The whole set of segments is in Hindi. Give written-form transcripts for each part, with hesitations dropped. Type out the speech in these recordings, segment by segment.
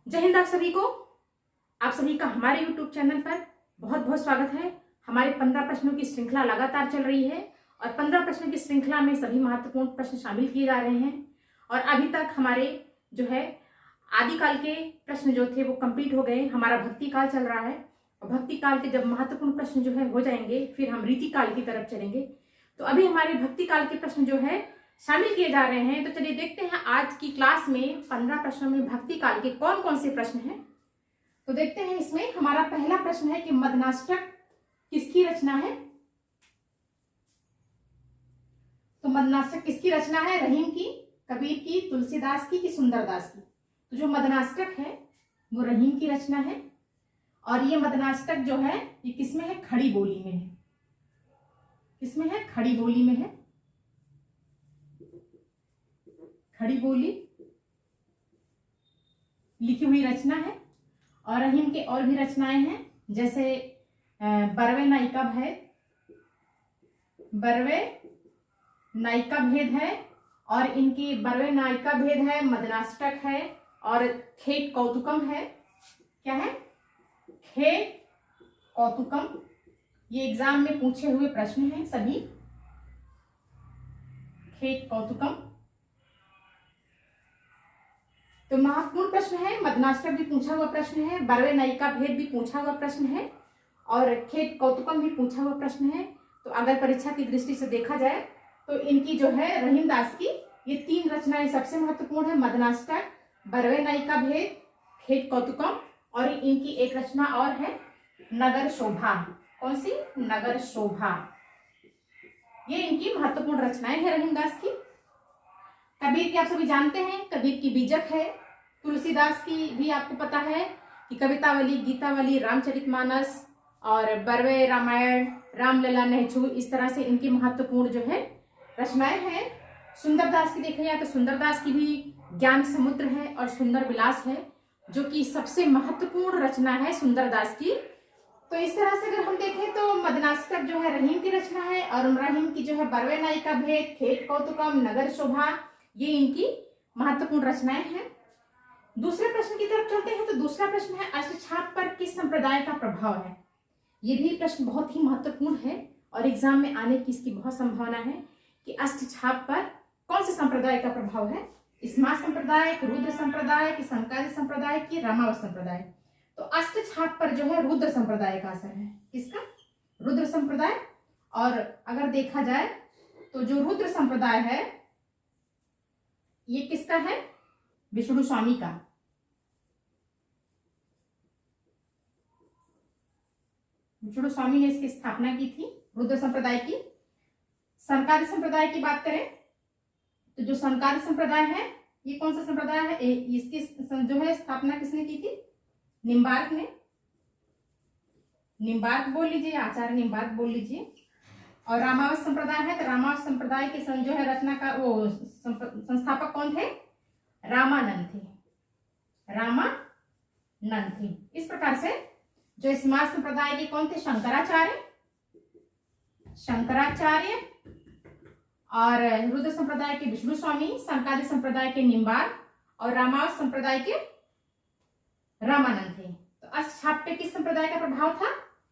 जय हिंद। आप सभी का हमारे YouTube चैनल पर बहुत बहुत स्वागत है। हमारे 15 प्रश्नों की श्रृंखला लगातार चल रही है और 15 प्रश्नों की श्रृंखला में सभी महत्वपूर्ण प्रश्न शामिल किए जा रहे हैं। और अभी तक हमारे जो है आदिकाल के प्रश्न जो थे वो कंप्लीट हो गए। हमारा भक्ति काल चल रहा है और भक्ति काल के जब महत्वपूर्ण प्रश्न जो है हो जाएंगे फिर हम रीति काल की तरफ चलेंगे। तो अभी हमारे भक्ति काल के प्रश्न जो है शामिल किए जा रहे हैं। तो चलिए देखते हैं आज की क्लास में 15 प्रश्नों में भक्ति काल के कौन कौन से प्रश्न हैं। तो देखते हैं, इसमें हमारा पहला प्रश्न है कि मदनाष्टक किसकी रचना है। तो मदनाष्टक किसकी रचना है? रहीम की, कबीर की, तुलसीदास की कि सुंदरदास की? तो जो मदनाष्टक है वो रहीम की रचना है और ये मदनाष्टक जो है ये किसमें है? खड़ी बोली में है। किसमें है? खड़ी बोली में है। खड़ी बोली लिखी हुई रचना है। और रहीम के और भी रचनाएं हैं, जैसे बरवे नायिका भेद, बरवे नायिका भेद है और इनकी बरवे नायिका भेद है, मदनाष्टक है और खेत कौतुकम है। क्या है? खेत कौतुकम। ये एग्जाम में पूछे हुए प्रश्न हैं सभी। खेत कौतुकम तो महत्वपूर्ण प्रश्न है। मदनाष्टक भी पूछा हुआ प्रश्न है, बरवे नायिका भेद भी पूछा हुआ प्रश्न है और खेत कौतुकम भी पूछा हुआ प्रश्न है। तो अगर परीक्षा की दृष्टि से देखा जाए तो इनकी जो है रहीम दास की ये 3 रचनाएं सबसे महत्वपूर्ण है। मदनाष्टक, बरवे नायिका भेद, खेत कौतुकम और इनकी एक रचना और है नगर शोभा। कौन सी? नगर शोभा। ये इनकी महत्वपूर्ण रचनाएं हैं रहीम दास की। कबीर की आप सभी जानते हैं, कबीर की बीजक है। तुलसीदास की भी आपको पता है कि कवितावली, गीतावली, रामचरितमानस और बरवे रामायण, रामलला, नहछू, इस तरह से इनकी महत्वपूर्ण जो है रचनाएं हैं। सुंदरदास की देखा जाए तो सुंदरदास की भी ज्ञान समुद्र है और सुंदर विलास है, जो कि सबसे महत्वपूर्ण रचना है सुंदरदास की। तो इस तरह से अगर हम देखें तो मदनाष्टक जो है रहीम की रचना है और रहीम की जो है बरवे नायिका भेद, खेत कौतुकम, नगर शोभा, ये इनकी महत्वपूर्ण रचनाएं हैं। दूसरे प्रश्न की तरफ चलते हैं। तो दूसरा प्रश्न है अष्टछाप पर किस संप्रदाय का प्रभाव है। ये भी प्रश्न बहुत ही महत्वपूर्ण है और एग्जाम में आने की इसकी बहुत संभावना है कि अष्टछाप पर कौन से संप्रदाय का प्रभाव है। स्मार्त संप्रदाय, रुद्र संप्रदाय की, संकादी संप्रदाय की, रामावत संप्रदाय। तो अष्टछाप पर जो है रुद्र संप्रदाय का असर है। किसका? रुद्र संप्रदाय। और अगर देखा जाए तो जो रुद्र संप्रदाय है ये किसका है? विष्णु स्वामी का। विष्णु स्वामी ने इसकी स्थापना की थी, रुद्र संप्रदाय की। संकादी संप्रदाय की बात करें तो जो संकादी संप्रदाय है ये कौन सा संप्रदाय है? इसकी जो है स्थापना किसने की थी? निम्बार्क ने। निम्बार्क बोल लीजिए, आचार्य निम्बार्क बोल लीजिए। और रामावत संप्रदाय है तो रामावत संप्रदाय के जो है रचना का वो संस्थापक कौन थे? रामानंद थे। रामानंद थे। इस प्रकार से जो स्मार्त संप्रदाय के कौन थे? शंकराचार्य। शंकराचार्य और रुद्र संप्रदाय के विष्णु स्वामी, संकादी संप्रदाय के निम्बार्क और रामावत संप्रदाय के रामानंद थे। तो अष्टछाप पे किस संप्रदाय का प्रभाव था?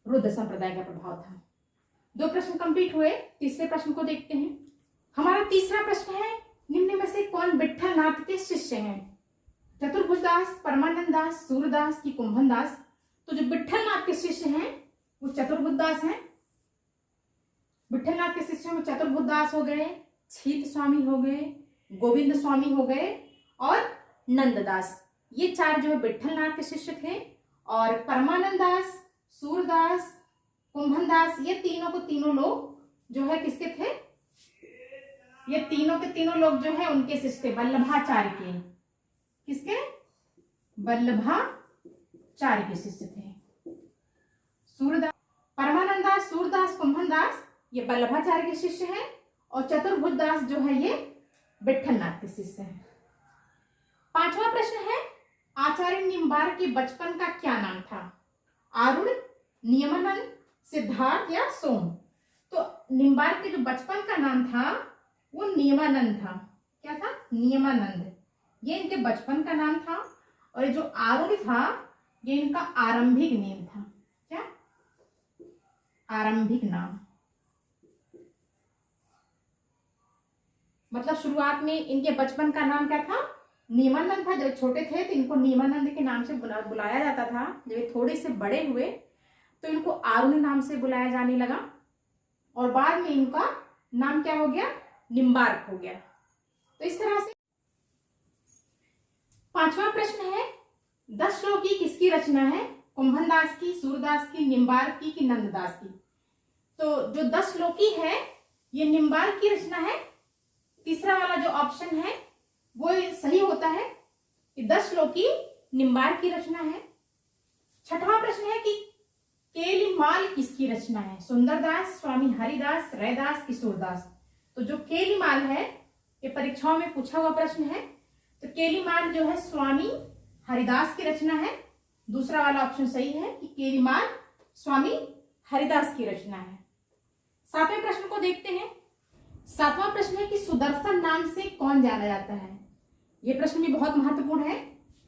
रुद्र संप्रदाय का प्रभाव था। 2 प्रश्न कंप्लीट हुए। तीसरे प्रश्न को देखते हैं। हमारा तीसरा प्रश्न है निम्न में से कौन विट्ठल नाथ के शिष्य हैं? चतुर्भुज दास, परमानंद दास, सूरदास की कुंभन दास? तो जो विट्ठल नाथ के शिष्य हैं वो चतुर्भुज दास हैं। विट्ठल नाथ के शिष्य में चतुर्भुज दास हो गए, छीत स्वामी हो गए, गोविंद स्वामी हो गए और नंददास। ये 4 जो है विट्ठल नाथ के शिष्य थे। और परमानंद दास, सूरदास, कुंभन दास, ये तीनों लोग जो है किसके थे? ये तीनों के तीनों लोग जो है उनके शिष्य थे, वल्लभाचार्य के। किसके? वल्लभाचार्य के शिष्य थे। सूरदास, परमानंद दास, सूरदास, कुंभन दास ये वल्लभाचार्य के शिष्य हैं और चतुर्भुज दास जो है ये विट्ठल नाथ के शिष्य हैं। 5वां प्रश्न है आचार्य निम्बार्क के बचपन का क्या नाम था? आरूढ़, नियमानंद, सिद्धार्थ या सोम? तो निम्बार्क के जो बचपन का नाम था वो नियमानंद था। क्या था? नियमानंद। ये इनके बचपन का नाम था और ये जो आरुणि था ये इनका आरंभिक नेम था। क्या? आरंभिक नाम। मतलब शुरुआत में इनके बचपन का नाम क्या था? नीमानंद था। जब छोटे थे तो इनको नीमानंद के नाम से बुलाया जाता था। जब ये थोड़े से बड़े हुए तो इनको आरुणि नाम से बुलाया जाने लगा और बाद में इनका नाम क्या हो गया? निम्बार्क हो गया। तो इस तरह से 5वां प्रश्न है, 10 श्लोकी किसकी रचना है? कुंभनदास की, सूरदास की, निम्बार्क की कि नंददास की? तो जो 10 श्लोकी है ये निम्बार्क की रचना है। तीसरा वाला जो ऑप्शन है वो सही होता है कि 10 श्लोकी निम्बार्क की रचना है। 6वां प्रश्न है कि केलीमाल किसकी रचना है? सुंदरदास, स्वामी हरिदास, रैदास कि सूरदास? तो जो केलीमाल है ये परीक्षाओं में पूछा हुआ प्रश्न है। तो केलीमाल जो है स्वामी हरिदास की रचना है। दूसरा वाला ऑप्शन सही है कि केलीमाल स्वामी हरिदास की रचना है। 7वें प्रश्न को देखते हैं। 7वां प्रश्न है कि सुदर्शन नाम से कौन जाना जाता है? यह प्रश्न भी बहुत महत्वपूर्ण है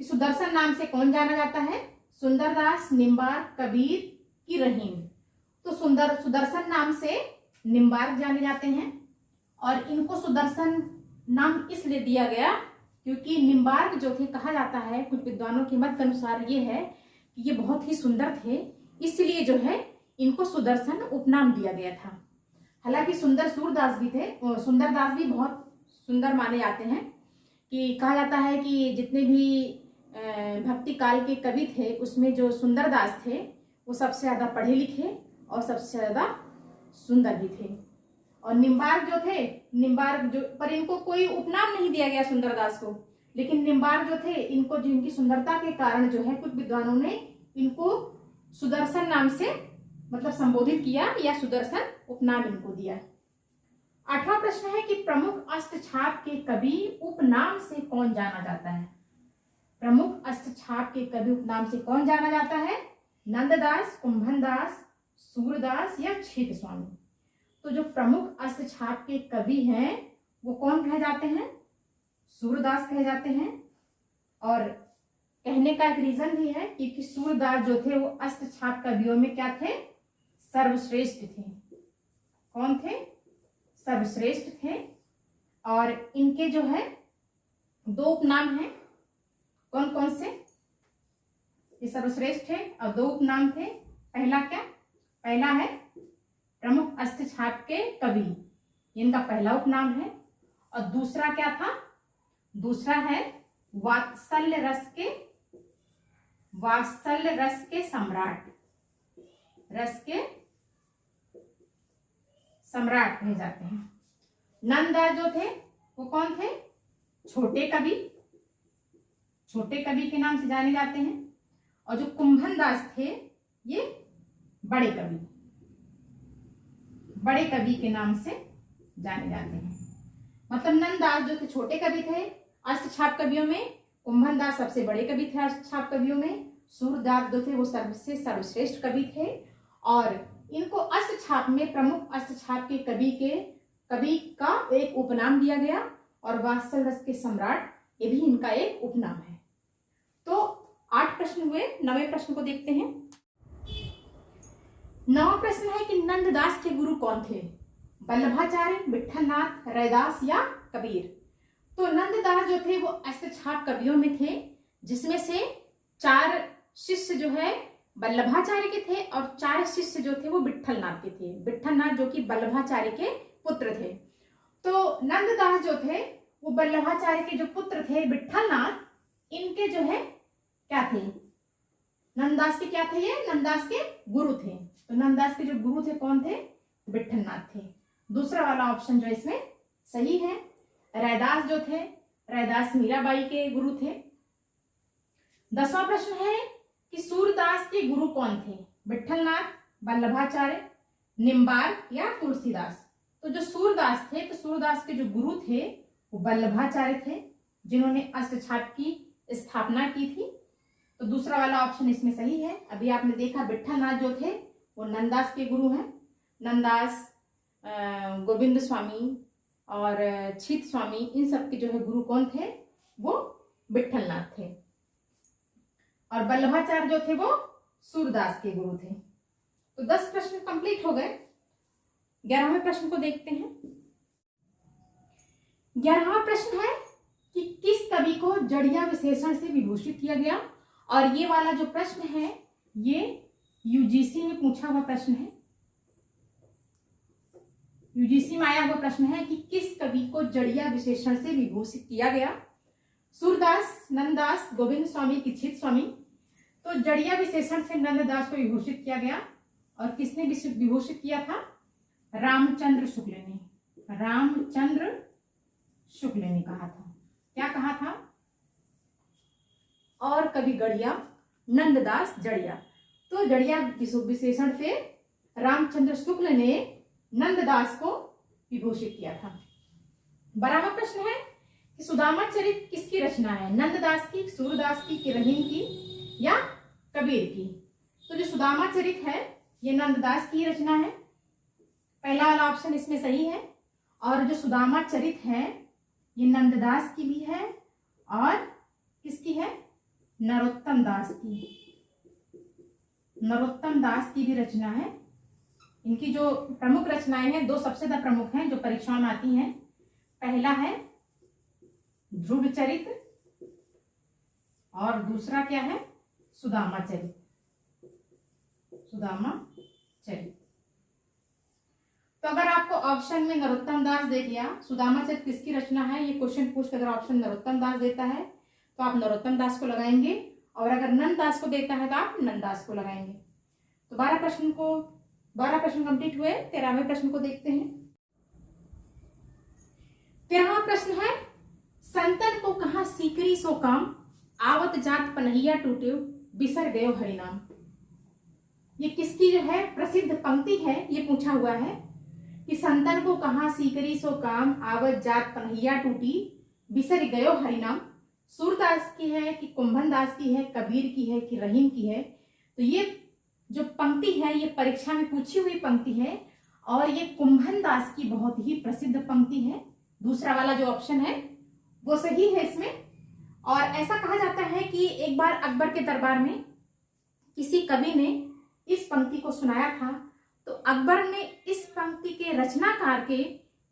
कि सुदर्शन नाम से कौन जाना जाता है? सुंदरदास, निम्बार्क, कबीर कि रहीम? तो सुदर्शन नाम से निम्बार्क जाने जाते हैं और इनको सुदर्शन नाम इसलिए दिया गया क्योंकि निम्बार्क जो थे, कहा जाता है कुछ विद्वानों के मत के अनुसार ये है कि ये बहुत ही सुंदर थे, इसलिए जो है इनको सुदर्शन उपनाम दिया गया था। हालांकि सूरदास भी थे, सुंदरदास भी बहुत सुंदर माने जाते हैं। कि कहा जाता है कि जितने भी भक्ति काल के कवि थे उसमें जो सुंदरदास थे वो सबसे ज्यादा पढ़े लिखे और सबसे ज्यादा सुंदर भी थे। और निम्बार्क जो थे, निम्बार्क जो, पर इनको कोई उपनाम नहीं दिया गया सुंदरदास को, लेकिन निम्बार्क जो थे इनको जिनकी सुंदरता के कारण जो है कुछ विद्वानों ने इनको सुदर्शन नाम से मतलब संबोधित किया या सुदर्शन उपनाम इनको दिया। 8वां प्रश्न है कि प्रमुख अष्टछाप के कवि उपनाम से कौन जाना जाता है? प्रमुख अष्टछाप के कवि उपनाम से कौन जाना जाता है? नंददास, कुंभनदास, सूरदास या क्षेत्र स्वामी? तो जो प्रमुख अष्टछाप के कवि हैं वो कौन कहे जाते हैं? सूरदास कहे जाते हैं। और कहने का एक रीजन भी है क्योंकि सूरदास जो थे वो अष्टछाप कवियों में क्या थे? सर्वश्रेष्ठ थे। कौन थे? सर्वश्रेष्ठ थे। और इनके जो है 2 उपनाम हैं। कौन कौन से? ये सर्वश्रेष्ठ थे और 2 उपनाम थे। पहला क्या? पहला है प्रमुख अष्टछाप के कवि, इनका पहला उपनाम है। और दूसरा क्या था? दूसरा है वात्सल्य रस के सम्राट, रस के सम्राट कहे जाते हैं। नंददास जो थे वो कौन थे? छोटे कवि के नाम से जाने जाते हैं। और जो कुंभनदास थे ये बड़े कवि के नाम से जाने जाते हैं। मतलब नंददास जो थे छोटे कवि थे अष्टछाप कवियों में, कुंभनदास सबसे बड़े कवि थे अष्टछाप कवियों में, सूरदास जो थे वो सबसे सर्वश्रेष्ठ कवि थे। और इनको अष्टछाप में प्रमुख अष्टछाप के कवि का एक उपनाम दिया गया और वात्सल्य रस के सम्राट ये भी इनका एक उपनाम है। तो 8 प्रश्न हुए। 9वें प्रश्न को देखते हैं। 9वां प्रश्न है कि नंददास के गुरु कौन थे? वल्लभाचार्य, विठलनाथ, रैदास या कबीर? तो नंददास जो थे वो अष्टछाप कवियों में थे जिसमें से 4 शिष्य जो है वल्लभाचार्य के थे और 4 शिष्य जो थे वो विठलनाथ के थे। विठलनाथ जो कि वल्लभाचार्य के पुत्र थे। तो नंददास जो थे वो वल्लभाचार्य के जो पुत्र थे विठलनाथ, इनके जो है क्या थे? नंददास के क्या थे? ये नंददास के गुरु थे। तो नंददास के जो गुरु थे कौन थे? विठलनाथ थे। दूसरा वाला ऑप्शन जो इसमें सही है। रैदास जो थे, रैदास मीराबाई के गुरु थे। 10वां प्रश्न है कि सूरदास के गुरु कौन थे? विठलनाथ, वल्लभाचार्य, निम्बार्क या तुलसीदास? तो जो सूरदास थे तो सूरदास के जो गुरु थे वो वल्लभाचार्य थे जिन्होंने अष्टछाप की स्थापना की थी। तो दूसरा वाला ऑप्शन इसमें सही है। अभी आपने देखा विठलनाथ जो थे वो नंददास के गुरु हैं। नंददास, गोविंद स्वामी और छीत स्वामी, इन सब के जो है गुरु कौन थे? वो विठलनाथ थे। और वल्लभाचार्य जो थे वो सूरदास के गुरु थे। तो 10 प्रश्न कंप्लीट हो गए। 11वें प्रश्न को देखते हैं। 11वां प्रश्न है कि किस कवि को जड़िया विशेषण से विभूषित किया गया। और ये वाला जो प्रश्न है ये यूजीसी में पूछा हुआ प्रश्न है। यूजीसी में आया हुआ प्रश्न है कि किस कवि को जड़िया विशेषण से विभूषित किया गया। सूरदास, नंददास, गोविंद स्वामी की छित स्वामी। तो जड़िया विशेषण से नंददास को विभूषित किया गया। और किसने विभूषित किया था? रामचंद्र शुक्ल ने। रामचंद्र शुक्ल ने कहा था। क्या कहा था? और कवि गड़िया, नंददास जड़िया। तो जड़िया विशेषण से रामचंद्र शुक्ल ने नंददास को विभूषित किया था। 12वां प्रश्न है कि सुदामा चरित किसकी रचना है? नंददास की, सूरदास की, रहीम की या कबीर की? तो जो सुदामा चरित है ये नंददास की रचना है। पहला वाला ऑप्शन इसमें सही है। और जो सुदामा चरित है ये नंददास की भी है और किसकी है? नरोत्तम दास की। नरोत्तम दास की भी रचना है। इनकी जो प्रमुख रचनाएं हैं, 2 सबसे ज्यादा प्रमुख हैं जो परीक्षाओं में आती हैं। पहला है ध्रुव चरित और दूसरा क्या है? सुदामा चरित। सुदामा चरित। तो अगर आपको ऑप्शन में नरोत्तम दास दे दिया, सुदामा चरित किसकी रचना है, ये क्वेश्चन पूछ कर अगर ऑप्शन नरोत्तम दास देता है तो आप नरोत्तम दास को लगाएंगे। और अगर नंद दास को देता है तो आप नंददास को लगाएंगे। तो 12 प्रश्न कंप्लीट हुए। 13वें प्रश्न को देखते हैं। 13वां प्रश्न है संतन को कहा सीकरी सो काम, आवत जात पनहिया टूटे, बिसर गयो हरिनाम। ये किसकी जो है प्रसिद्ध पंक्ति है, ये पूछा हुआ है कि संतन को कहा सीकरी सो काम, आवत जात पनहिया टूटी, बिसर गयो हरिनाम। सूरदास की है कि कुंभन दास की है, कबीर की है कि रहीम की है? तो ये जो पंक्ति है ये परीक्षा में पूछी हुई पंक्ति है और ये कुंभन दास की बहुत ही प्रसिद्ध पंक्ति है। दूसरा वाला जो ऑप्शन है वो सही है इसमें। और ऐसा कहा जाता है कि एक बार अकबर के दरबार में किसी कवि ने इस पंक्ति को सुनाया था, तो अकबर ने इस पंक्ति के रचनाकार के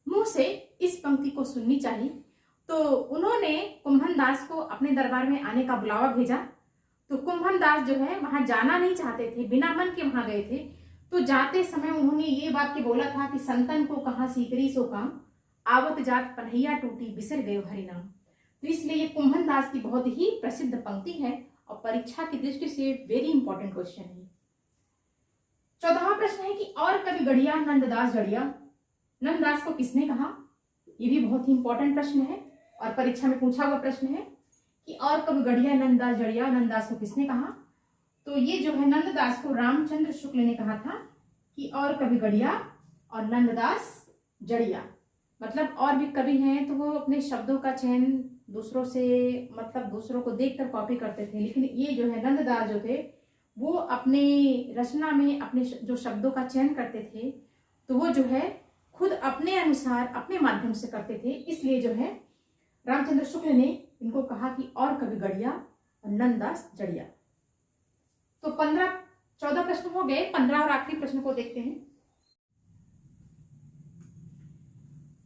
मुंह से इस पंक्ति को सुननी चाहिए। तो उन्होंने कुंभन दास को अपने दरबार में आने का बुलावा भेजा। तो कुंभन दास जो है वहां जाना नहीं चाहते थे, बिना मन के वहां गए थे। तो जाते समय उन्होंने ये वाक्य बोला था कि संतन को कहा सीकरी सो काम, आवत जात पनहिया टूटी, बिसर गयो हरिनाम। तो इसलिए ये कुंभन दास की बहुत ही प्रसिद्ध पंक्ति है और परीक्षा की दृष्टि से वेरी इंपॉर्टेंट क्वेश्चन है। 14वां प्रश्न है कि और कवि गड़िया, नंददास जड़िया। नंददास को किसने कहा? ये भी बहुत ही इंपॉर्टेंट प्रश्न है और परीक्षा में पूछा हुआ प्रश्न है कि और कवि गड़िया, नंददास जड़िया, नंददास को किसने कहा? तो ये जो है नंददास को रामचंद्र शुक्ल ने कहा था कि और कवि गड़िया और नंददास जड़िया। मतलब और भी कवि हैं तो वो अपने शब्दों का चयन दूसरों से, मतलब दूसरों को देखकर कॉपी करते थे, लेकिन ये जो है नंददास जो थे वो अपने रचना में अपने जो शब्दों का चयन करते थे तो वो जो है खुद अपने अनुसार अपने माध्यम से करते थे। इसलिए जो है रामचंद्र शुक्ल ने इनको कहा कि और कवि गड़िया और नंददास जड़िया। तो 14 प्रश्न हो गए। 15 और आखिरी प्रश्न को देखते हैं।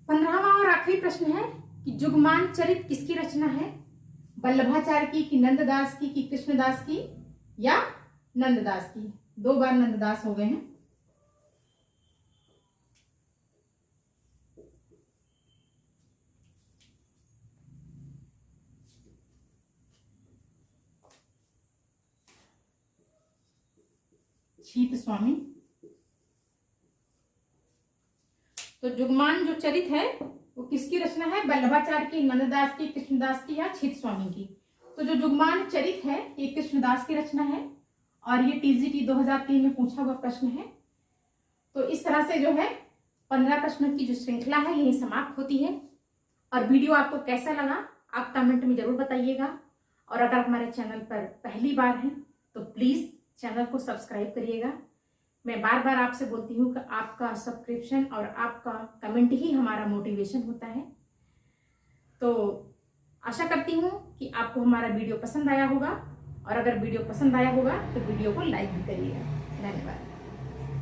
15वां और आखिरी प्रश्न है कि जुगमान चरित किसकी रचना है? वल्लभाचार्य की कि नंददास की कि कृष्णदास की या नंददास की? 2 बार नंददास हो गए हैं। छित स्वामी। तो जुगमान जो चरित है वो किसकी रचना है? वल्लभाचार्य की, नंददास की, कृष्णदास की या छित स्वामी की? तो जो जुगमान चरित है ये कृष्णदास की रचना है और ये टीजीटी 2003 में पूछा हुआ प्रश्न है। तो इस तरह से जो है 15 प्रश्नों की जो श्रृंखला है यही समाप्त होती है। और वीडियो आपको कैसा लगा आप कमेंट में जरूर बताइएगा। और अगर हमारे चैनल पर पहली बार हैं तो प्लीज चैनल को सब्सक्राइब करिएगा। मैं बार बार आपसे बोलती हूँ कि आपका सब्सक्रिप्शन और आपका कमेंट ही हमारा मोटिवेशन होता है। तो आशा करती हूँ कि आपको हमारा वीडियो पसंद आया होगा और अगर वीडियो पसंद आया होगा तो वीडियो को लाइक भी करिएगा।